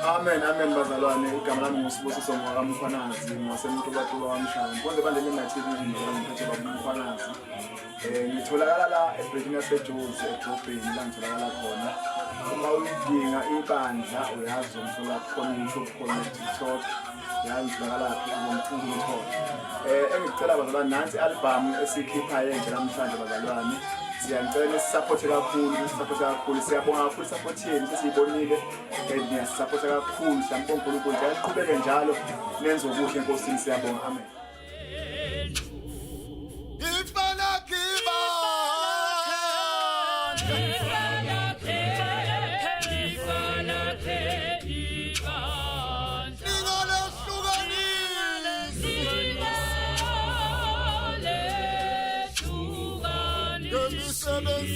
Amen, amen bazalwane. Igama lami nguSibusiso Mkhwanazi, ngaseMtubatuba kwaMshana. Konke banje ngingathini indlela ngiphethe baMkhwanazi. Ngitholakala la eBrigina Sejozi edrobheni la ngitholakala khona. Uma uyidinga ibandla uyazi umhlola khona YouTube khona TikTok. Yazi ngitholakala lapha ngomculo uThoko. Engicela bazalwane nansi album esikhipha yenje namhlanje bazalwane. Siyacela sisupporte kakhulu, siyabonga kakhulu support yenu sesiyibonile ngiyasupporta kakhulu mhlawumbe uNkulunkulu nje aqhubeke njalo nenze okuhle enkosini siyabonga amen. Seven